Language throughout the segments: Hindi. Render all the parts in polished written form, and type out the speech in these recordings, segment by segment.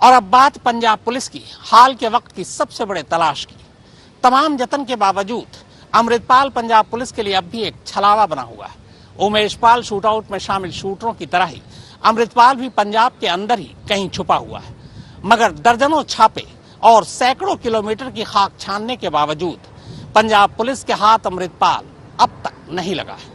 और अब बात पंजाब पुलिस की हाल के वक्त की सबसे बड़े तलाश की। तमाम जतन के बावजूद अमृतपाल पंजाब पुलिस के लिए अब भी एक छलावा बना हुआ है। उमेश पाल शूटआउट में शामिल शूटरों की तरह ही अमृतपाल भी पंजाब के अंदर ही कहीं छुपा हुआ है, मगर दर्जनों छापे और सैकड़ों किलोमीटर की खाक छानने के बावजूद पंजाब पुलिस के हाथ अमृतपाल अब तक नहीं लगा है।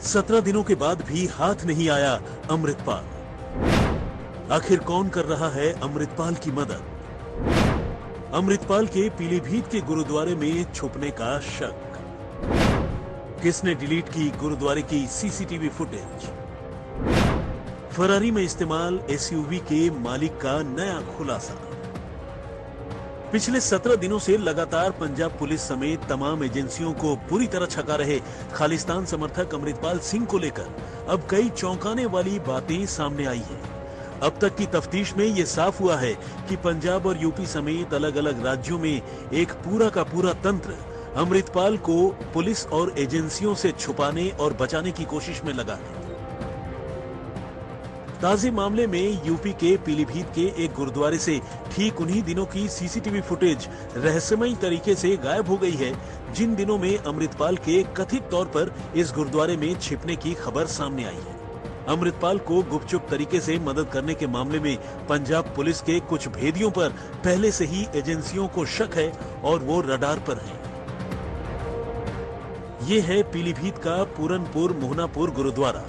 सत्रह दिनों के बाद भी हाथ नहीं आया अमृतपाल। आखिर कौन कर रहा है अमृतपाल की मदद? अमृतपाल के पीलीभीत के गुरुद्वारे में छुपने का शक। किसने डिलीट की गुरुद्वारे की सीसीटीवी फुटेज? फरारी में इस्तेमाल एसयूवी के मालिक का नया खुलासा। पिछले 17 दिनों से लगातार पंजाब पुलिस समेत तमाम एजेंसियों को बुरी तरह छका रहे खालिस्तान समर्थक अमृतपाल सिंह को लेकर अब कई चौंकाने वाली बातें सामने आई हैं। अब तक की तफ्तीश में यह साफ हुआ है कि पंजाब और यूपी समेत अलग अलग राज्यों में एक पूरा का पूरा तंत्र अमृतपाल को पुलिस और एजेंसियों से छुपाने और बचाने की कोशिश में लगा है। ताजे मामले में यूपी के पीलीभीत के एक गुरुद्वारे से ठीक उन्हीं दिनों की सीसीटीवी फुटेज रहस्यमयी तरीके से गायब हो गई है, जिन दिनों में अमृतपाल के कथित तौर पर इस गुरुद्वारे में छिपने की खबर सामने आई है। अमृतपाल को गुपचुप तरीके से मदद करने के मामले में पंजाब पुलिस के कुछ भेदियों पर पहले से ही एजेंसियों को शक है और वो रडार पर हैं। ये है पीलीभीत का पूरनपुर मोहनापुर गुरुद्वारा,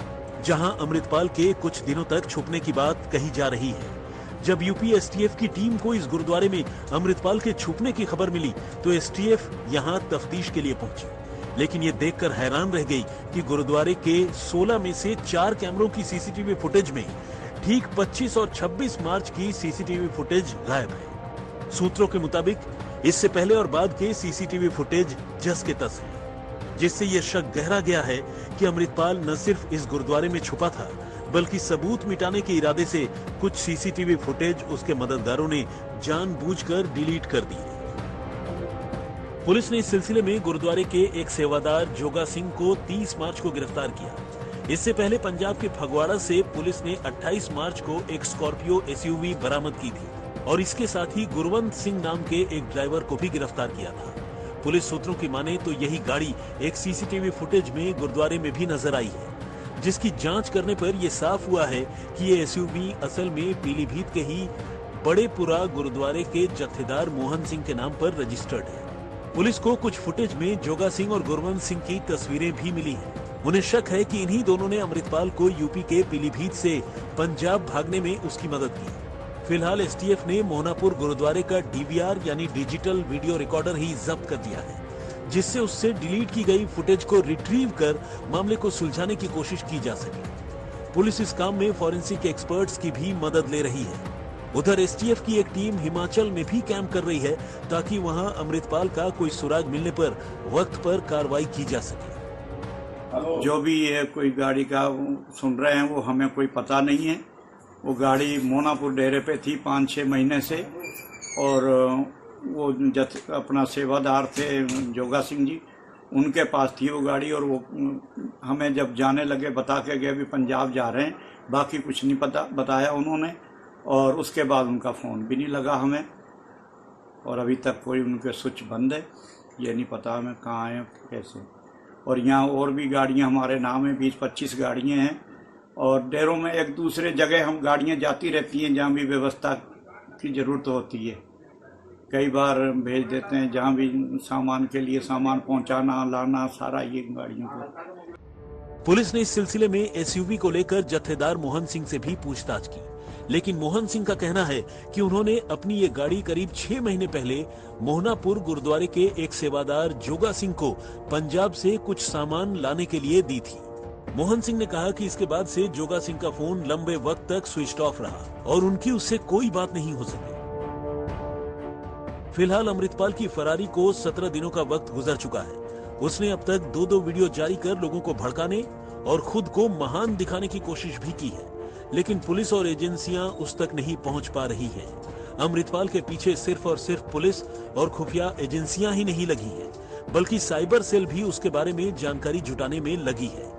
जहां अमृतपाल के कुछ दिनों तक छुपने की बात कही जा रही है। जब यूपी एसटीएफ की टीम को इस गुरुद्वारे में अमृतपाल के छुपने की खबर मिली तो एसटीएफ यहां तफ्तीश के लिए पहुंची, लेकिन ये देखकर हैरान रह गई कि गुरुद्वारे के 16 में से 4 कैमरों की सीसीटीवी फुटेज में ठीक 25 और 26 मार्च की सीसीटीवी फुटेज गायब है। सूत्रों के मुताबिक इससे पहले और बाद के सीसीटीवी फुटेज जस के तस है, जिससे यह शक गहरा गया है कि अमृतपाल न सिर्फ इस गुरुद्वारे में छुपा था, बल्कि सबूत मिटाने के इरादे से कुछ सीसीटीवी फुटेज उसके मददगारों ने जानबूझकर डिलीट कर दी। पुलिस ने इस सिलसिले में गुरुद्वारे के एक सेवादार जोगा सिंह को 30 मार्च को गिरफ्तार किया। इससे पहले पंजाब के फगवाड़ा से पुलिस ने 28 मार्च को एक स्कॉर्पियो एसयूवी बरामद की थी और इसके साथ ही गुरवंत सिंह नाम के एक ड्राइवर को भी गिरफ्तार किया था। पुलिस सूत्रों की माने तो यही गाड़ी एक सीसीटीवी फुटेज में गुरुद्वारे में भी नजर आई है, जिसकी जांच करने पर यह साफ हुआ है कि ये एसयूवी असल में पीलीभीत के ही बड़ेपुरा गुरुद्वारे के जत्थेदार मोहन सिंह के नाम पर रजिस्टर्ड है। पुलिस को कुछ फुटेज में जोगा सिंह और गुरवंत सिंह की तस्वीरें भी मिली हैं। उन्हें शक है कि इन्हीं दोनों ने अमृतपाल को यूपी के पीलीभीत से पंजाब भागने में उसकी मदद की। फिलहाल एसटीएफ ने मोहनापुर गुरुद्वारे का डीवीआर यानी डिजिटल वीडियो रिकॉर्डर ही जब्त कर दिया है, जिससे उससे डिलीट की गई फुटेज को रिट्रीव कर मामले को सुलझाने की कोशिश की जा सके। पुलिस इस काम में फॉरेंसिक एक्सपर्ट्स की भी मदद ले रही है। उधर एसटीएफ की एक टीम हिमाचल में भी कैंप कर रही है ताकि वहां अमृतपाल का कोई सुराग मिलने पर वक्त पर कार्रवाई की जा सके। जो भी ये कोई गाड़ी का सुन रहे हैं वो हमें कोई पता नहीं है। वो गाड़ी मोहनापुर डेरे पे थी 5-6 महीने से और वो अपना सेवादार थे जोगा सिंह जी, उनके पास थी वो गाड़ी और वो हमें जब जाने लगे बता के गए भी पंजाब जा रहे हैं, बाकी कुछ नहीं पता बताया उन्होंने। और उसके बाद उनका फ़ोन भी नहीं लगा हमें और अभी तक कोई उनके स्विच बंद है। ये नहीं पता हमें कहाँ हैं कैसे। और यहाँ और भी गाड़ियाँ हमारे नाम है, 20-25 गाड़ियाँ हैं और डेरों में एक दूसरे जगह हम गाड़ियाँ जाती रहती हैं जहाँ भी व्यवस्था की ज़रूरत होती है। कई बार भेज देते हैं जहाँ भी सामान के लिए, सामान पहुँचाना लाना सारा ये गाड़ियों को। पुलिस ने इस सिलसिले में एसयूवी को लेकर जत्थेदार मोहन सिंह से भी पूछताछ की, लेकिन मोहन सिंह का कहना है कि उन्होंने अपनी ये गाड़ी करीब 6 महीने पहले मोहनापुर गुरुद्वारे के एक सेवादार जोगा सिंह को पंजाब से कुछ सामान लाने के लिए दी थी। मोहन सिंह ने कहा कि इसके बाद से जोगा सिंह का फोन लंबे वक्त तक स्विच ऑफ रहा और उनकी उससे कोई बात नहीं हो सकी। फिलहाल अमृतपाल की फरारी को 17 दिनों का वक्त गुजर चुका है। उसने अब तक 2-2 वीडियो जारी कर लोगों को भड़काने और खुद को महान दिखाने की कोशिश भी की है, लेकिन पुलिस और एजेंसियां उस तक नहीं पहुंच पा रही हैं। अमृतपाल के पीछे सिर्फ और सिर्फ पुलिस और खुफिया एजेंसियां ही नहीं लगी हैं, बल्कि साइबर सेल भी उसके बारे में जानकारी जुटाने में लगी है।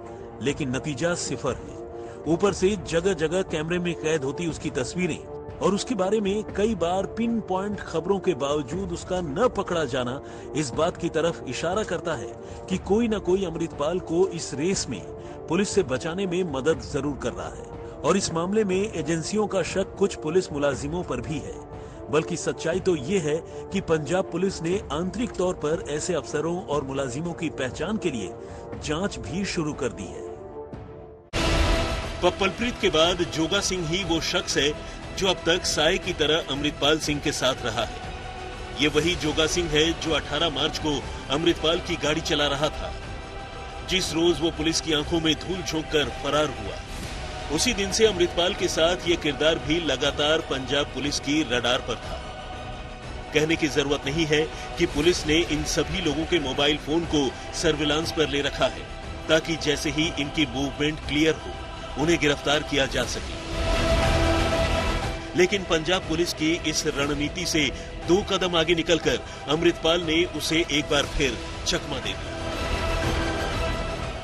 लेकिन नतीजा सिफर है। ऊपर से जगह जगह कैमरे में कैद होती उसकी तस्वीरें और उसके बारे में कई बार पिन पॉइंट खबरों के बावजूद उसका न पकड़ा जाना इस बात की तरफ इशारा करता है कि कोई न कोई अमृतपाल को इस रेस में पुलिस से बचाने में मदद जरूर कर रहा है। और इस मामले में एजेंसियों का शक कुछ पुलिस मुलाजिमों पर भी है, बल्कि सच्चाई तो ये है कि पंजाब पुलिस ने आंतरिक तौर पर ऐसे अफसरों और मुलाजिमों की पहचान के लिए जांच भी शुरू कर दी है। पप्पलप्रीत के बाद जोगा सिंह ही वो शख्स है जो अब तक साए की तरह अमृतपाल सिंह के साथ रहा है। ये वही जोगा सिंह है जो 18 मार्च को अमृतपाल की गाड़ी चला रहा था, जिस रोज वो पुलिस की आंखों में धूल झोंक कर फरार हुआ। उसी दिन से अमृतपाल के साथ ये किरदार भी लगातार पंजाब पुलिस की रडार पर था। कहने की जरूरत नहीं है कि पुलिस ने इन सभी लोगों के मोबाइल फोन को सर्विलांस पर ले रखा है, ताकि जैसे ही इनकी मूवमेंट क्लियर हो उन्हें गिरफ्तार किया जा सके। लेकिन पंजाब पुलिस की इस रणनीति से 2 कदम आगे निकलकर अमृतपाल ने उसे एक बार फिर चकमा दे दिया।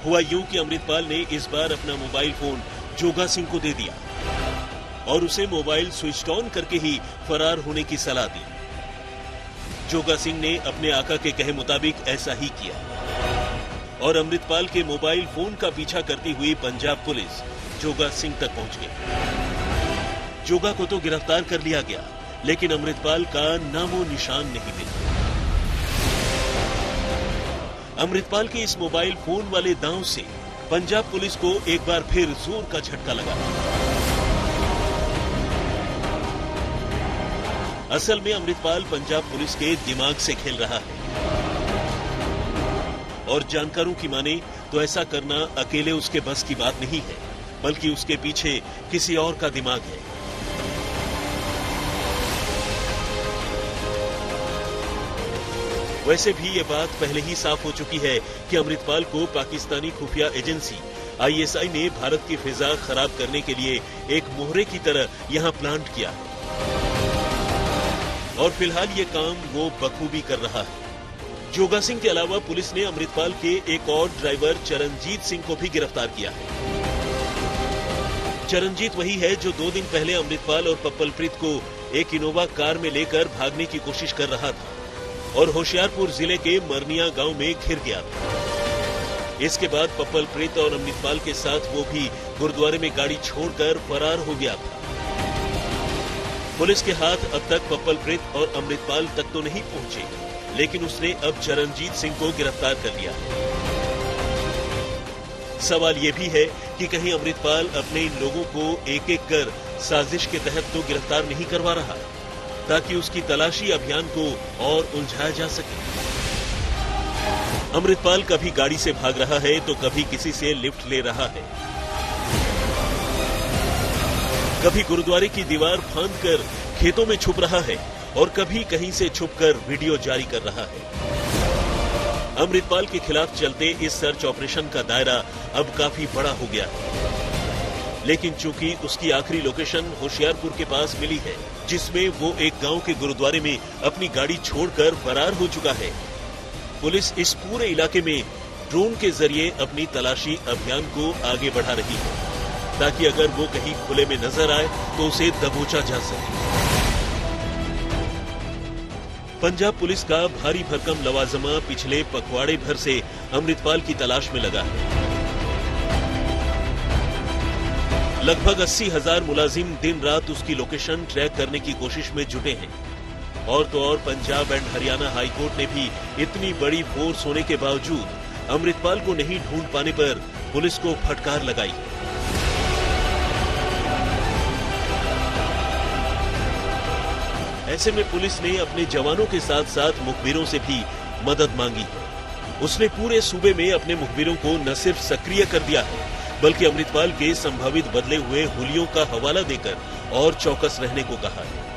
हुआ यूं कि अमृतपाल ने इस बार अपना मोबाइल फोन जोगा सिंह को दे दिया और उसे मोबाइल स्विच ऑन करके ही फरार होने की सलाह दी। जोगा सिंह ने अपने आका के कहे मुताबिक ऐसा ही किया और अमृतपाल के मोबाइल फोन का पीछा करती हुई पंजाब पुलिस जोगा सिंह तक पहुंच गई। जोगा को तो गिरफ्तार कर लिया गया, लेकिन अमृतपाल का नामो निशान नहीं मिला। अमृतपाल के इस मोबाइल फोन वाले दांव से पंजाब पुलिस को एक बार फिर जोर का झटका लगा। असल में अमृतपाल पंजाब पुलिस के दिमाग से खेल रहा है और जानकारों की माने तो ऐसा करना अकेले उसके बस की बात नहीं है, बल्कि उसके पीछे किसी और का दिमाग है। वैसे भी ये बात पहले ही साफ हो चुकी है कि अमृतपाल को पाकिस्तानी खुफिया एजेंसी आईएसआई ने भारत की फिजा खराब करने के लिए एक मोहरे की तरह यहां प्लांट किया है और फिलहाल ये काम वो बखूबी कर रहा है। जोगा सिंह के अलावा पुलिस ने अमृतपाल के एक और ड्राइवर चरणजीत सिंह को भी गिरफ्तार किया है। चरणजीत वही है जो 2 दिन पहले अमृतपाल और पप्पलप्रीत को एक इनोवा कार में लेकर भागने की कोशिश कर रहा था और होशियारपुर जिले के मरनिया गांव में घिर गया था। इसके बाद पप्पलप्रीत और अमृतपाल के साथ वो भी गुरुद्वारे में गाड़ी छोड़कर फरार हो गया था। पुलिस के हाथ अब तक पप्पलप्रीत और अमृतपाल तक तो नहीं पहुंचे, लेकिन उसने अब चरणजीत सिंह को गिरफ्तार कर लिया है। सवाल यह भी है कि कहीं अमृतपाल अपने इन लोगों को एक एक कर साजिश के तहत तो गिरफ्तार नहीं करवा रहा, ताकि उसकी तलाशी अभियान को और उलझाया जा सके। अमृतपाल कभी गाड़ी से भाग रहा है तो कभी किसी से लिफ्ट ले रहा है, कभी गुरुद्वारे की दीवार फांदकर खेतों में छुप रहा है और कभी कहीं से छुपकर वीडियो जारी कर रहा है। अमृतपाल के खिलाफ चलते इस सर्च ऑपरेशन का दायरा अब काफी बड़ा हो गया है, लेकिन चूंकि उसकी आखिरी लोकेशन होशियारपुर के पास मिली है, जिसमें वो एक गांव के गुरुद्वारे में अपनी गाड़ी छोड़कर फरार हो चुका है, पुलिस इस पूरे इलाके में ड्रोन के जरिए अपनी तलाशी अभियान को आगे बढ़ा रही है, ताकि अगर वो कहीं खुले में नजर आए तो उसे दबोचा जा सके। पंजाब पुलिस का भारी भरकम लवाजमा पिछले पखवाड़े भर से अमृतपाल की तलाश में लगा है। लगभग 80,000 मुलाजिम दिन रात उसकी लोकेशन ट्रैक करने की कोशिश में जुटे हैं। और तो और पंजाब एंड हरियाणा हाईकोर्ट ने भी इतनी बड़ी फोर्स होने के बावजूद अमृतपाल को नहीं ढूंढ पाने पर पुलिस को फटकार लगाई है। ऐसे में पुलिस ने अपने जवानों के साथ साथ मुखबिरों से भी मदद मांगी है। उसने पूरे सूबे में अपने मुखबिरों को न सिर्फ सक्रिय कर दिया है, बल्कि अमृतपाल के संभावित बदले हुए हुलियों का हवाला देकर और चौकस रहने को कहा है।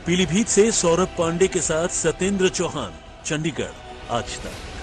पीलीभीत से सौरभ पांडे के साथ सत्येंद्र चौहान, चंडीगढ़, आज तक।